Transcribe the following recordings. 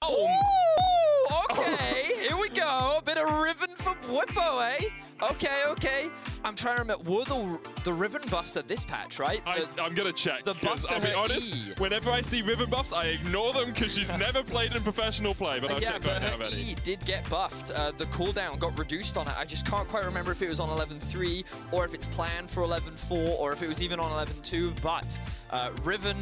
Oh, okay, here we go. A bit of Riven for Whippo, eh? Okay, okay. I'm trying to remember, were the Riven buffs at this patch, right? I'm going to check, because I'll be honest, whenever I see Riven buffs, I ignore them because she's never played in professional play, but I'll check right now, Betty. E did get buffed. The cooldown got reduced on it. I just can't quite remember if it was on 11.3 or if it's planned for 11.4 or if it was even on 11.2, but Riven...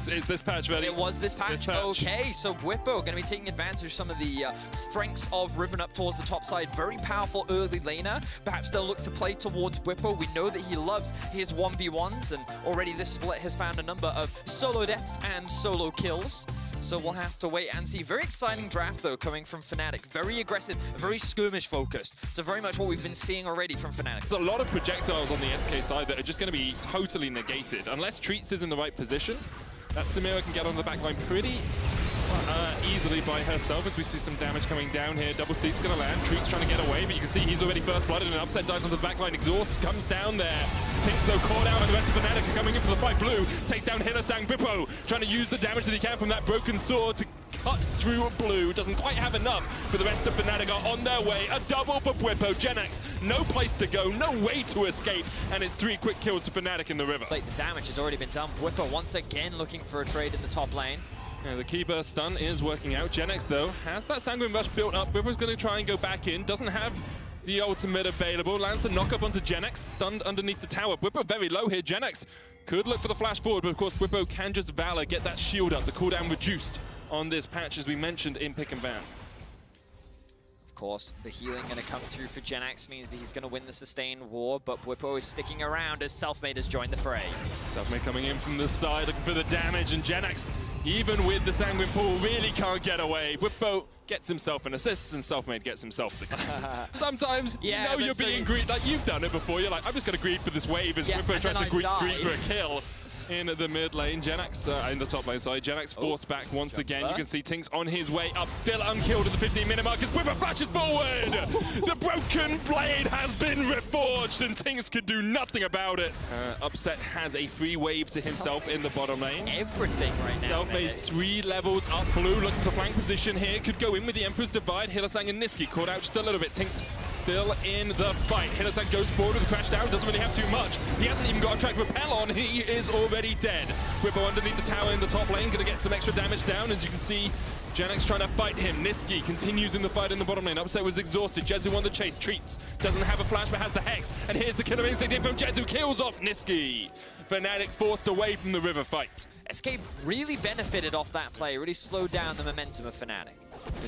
is this patch ready? It was this patch. Okay, so Whippo going to be taking advantage of some of the strengths of Riven up towards the top side. Very powerful early laner. Perhaps they'll look to play towards Whippo. We know that he loves his 1v1s, and already this split has found a number of solo deaths and solo kills. So we'll have to wait and see. Very exciting draft, though, coming from Fnatic. Very aggressive, very skirmish-focused. So very much what we've been seeing already from Fnatic. There's a lot of projectiles on the SK side that are just going to be totally negated. Unless Treats is in the right position, that Samira can get on the backline pretty easily by herself, as we see some damage coming down here. Double Steep's going to land. Treats trying to get away, but you can see he's already first blooded, and Upset dives onto the backline. Exhaust comes down there. Tinks, though, caught out, and the rest of Fnatic are coming in for the fight. Blue takes down Hillasang. Bippo trying to use the damage that he can from that broken sword to cut through Blue. Doesn't quite have enough, but the rest of Fnatic are on their way. A double for Bippo. Genax, no place to go, no way to escape, and it's 3 quick kills to Fnatic in the river. Like, the damage has already been done. Bippo once again looking for a trade in the top lane. Yeah, the key burst stun is working out. Genax, though, has that Sanguine Rush built up. Bippo's going to try and go back in. Doesn't have the ultimate available. Lands the knock up onto Genax, stunned underneath the tower. Bippo very low here. Genax could look for the flash forward, but of course Bippo can just Valor, get that shield up. The cooldown reduced on this patch, as we mentioned in Pick and Ban. Of course, the healing going to come through for Genax means that he's going to win the sustained war, but Whippo is sticking around as Selfmade has joined the fray. Selfmade coming in from the side, looking for the damage, and Genax, even with the Sanguine Pool, really can't get away. Whippo gets himself an assist, and Selfmade gets himself the kill. Sometimes, you know you're being greedy. Like, you've done it before. You're like, I'm just going to greed for this wave as Whippo tries to greed for a kill. In the mid lane, Genax, in the top lane, sorry, Genax forced back once again. You can see Tinks on his way up, still unkilled at the 15-minute mark as Whippo flashes forward! The broken blade has been reforged, and Tinks could do nothing about it. Upset has a free wave to himself in the bottom lane. Everything right now. Selfmade 3 levels up. Blue looking for flank position here. Could go in with the Emperor's Divide. Hillasang and Niski caught out just a little bit. Tinks still in the fight. Hillasang goes forward with the crash down. Doesn't really have too much. He hasn't even got a track repel on. He is already dead. Whippo underneath the tower in the top lane, gonna get some extra damage down. As you can see, Genax trying to fight him. Niski continues in the fight in the bottom lane. Upset was exhausted. Jezu on the chase. Treats doesn't have a flash, but has the Hex. And here's the killer instinct in from Jezu. Kills off Niski. Fnatic forced away from the river fight. SK really benefited off that play. Really slowed down the momentum of Fnatic.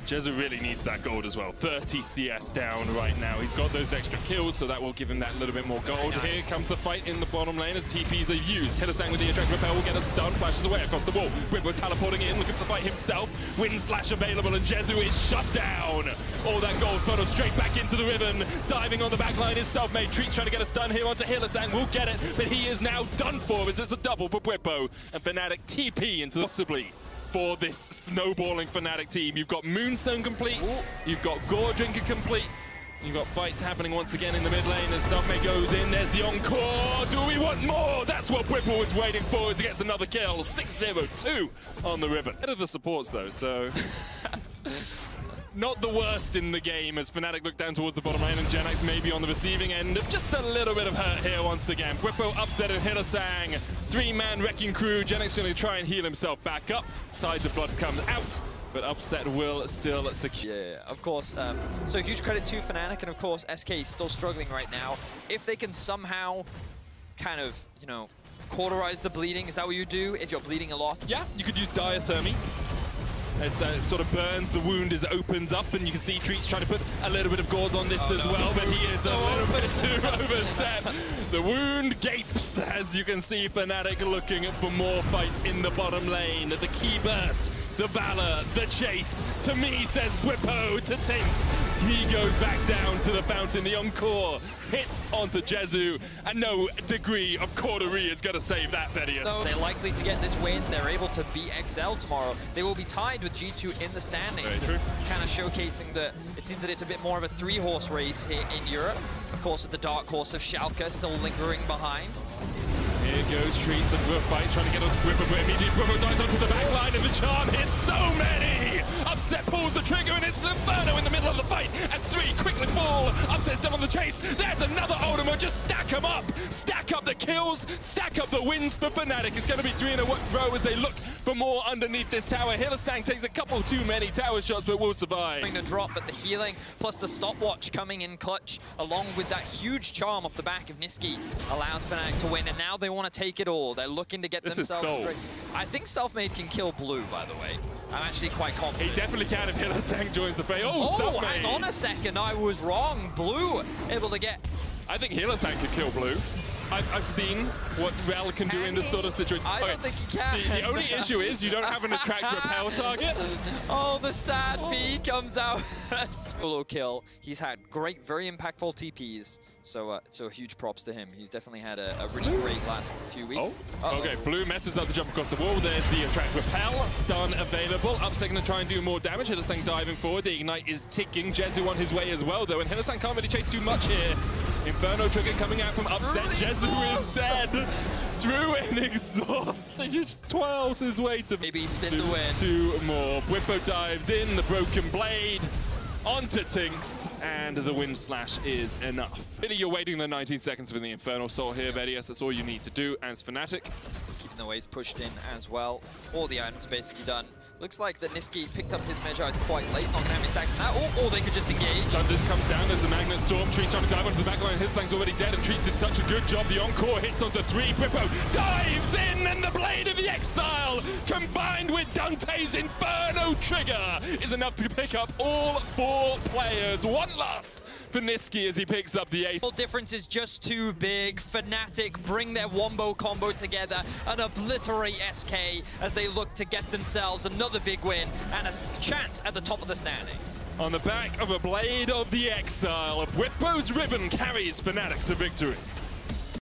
Jezu really needs that gold as well. 30 CS down right now. He's got those extra kills, so that will give him that little bit more gold. Nice. Here comes the fight in the bottom lane as TPs are used. Hillasang with the attract repel will get a stun, flashes away across the wall. Whippo teleporting in, looking for the fight himself. Wind slash available, and Jezu is shut down. All that gold funnels straight back into the ribbon. Diving on the back line is Selfmade. Treats trying to get a stun here onto Hillasang. Will get it, but he is now done for as there's a double for Whippo. And Fnatic TP into possibly for this snowballing Fnatic team. You've got Moonstone complete, you've got Gore Drinker complete, you've got fights happening once again in the mid lane as Selfmade goes in. There's the encore. Do we want more? That's what Whippo was waiting for as he gets another kill. 6-0-2 on the river. Head of the supports though, so not the worst in the game as Fnatic look down towards the bottom lane, and Genax maybe on the receiving end of just a little bit of hurt here once again. Whippo upset and Hillasang. 3-man wrecking crew. Genax going to try and heal himself back up. Tides of Blood comes out, but Upset will still secure. Yeah, of course. So huge credit to Fnatic, and of course SK still struggling right now. If they can somehow kind of, you know, cauterize the bleeding, is that what you do if you're bleeding a lot? Yeah, you could use diathermy. It sort of burns the wound as it opens up, and you can see Treats trying to put a little bit of gauze on this as well, but he is a little bit too overstep. The wound gapes, as you can see Fnatic looking for more fights in the bottom lane. The key burst, the Valor, the chase. To me, says Whippo to Tinks. He goes back down to the fountain. The encore hits onto Jezu, and no degree of cautery is going to save that, Thaddeus. So they're likely to get this win. They're able to beat XL tomorrow. They will be tied with G2 in the standings. Very true. Kind of showcasing that it seems that it's a bit more of a 3-horse race here in Europe. Of course, with the dark horse of Schalke still lingering behind. Here goes Treats looking for a fight, trying to get onto Whippo, but immediately Whippo dives onto the back line, and the charm hits so many! pulls the trigger, and it's Inferno in the middle of the fight as 3 quickly fall. Upset still on the chase. There's another Ultima. Just stack them up. Stack up the kills. Stack up the wins for Fnatic. It's going to be 3 in a row as they look for more underneath this tower. Hylissang takes a couple too many tower shots, but will survive. The drop, but the healing plus the stopwatch coming in clutch, along with that huge charm off the back of Niski, allows Fnatic to win. And now they want to take it all. They're looking to get themselves. I think Selfmade can kill Blue, by the way. I'm actually quite confident. He definitely can if Hylissang joins the fray. Oh, hang on a second. I was wrong. Blue able to get... I think Hylissang could kill Blue. I've seen what Rel can do in this sort of situation. I don't think he can. The only issue is you don't have an attract repel target. Oh, the sad P comes out. Solo kill. He's had great, very impactful TPs. So huge props to him. He's definitely had a really great last few weeks. Okay, Blue messes up the jump across the wall. There's the attract repel. Stun available. Upset going to try and do more damage. Hylissang diving forward. The ignite is ticking. Jezu on his way as well, though. And Hylissang can't really chase too much here. Inferno trigger coming out from Upset. Jezu is dead. Through an exhaust. He just twirls his way to maybe spin the win. 2 more. Bwipo dives in. The broken blade. Onto Tinks, and the wind slash is enough. Really, you're waiting the 19 seconds for the Infernal Soul here, Vedius. That's all you need to do as Fnatic. Keeping the waves pushed in as well. All the items basically done. Looks like that Niski picked up his Magi quite late, not going to have any stacks in that, or they could just engage. Thunders comes down, there's the Magnet Storm. Tree trying to dive onto the backline. Hylissang's already dead, and Tree did such a good job. The Encore hits onto 3. Bwipo dives in, and the Blade of the Exile, combined with Dante's Inferno trigger, is enough to pick up all 4 players. One last for Niski as he picks up the ace. The difference is just too big. Fnatic bring their wombo combo together and obliterate SK as they look to get themselves another big win and a chance at the top of the standings. On the back of a Blade of the Exile, Bwipo's ribbon carries Fnatic to victory.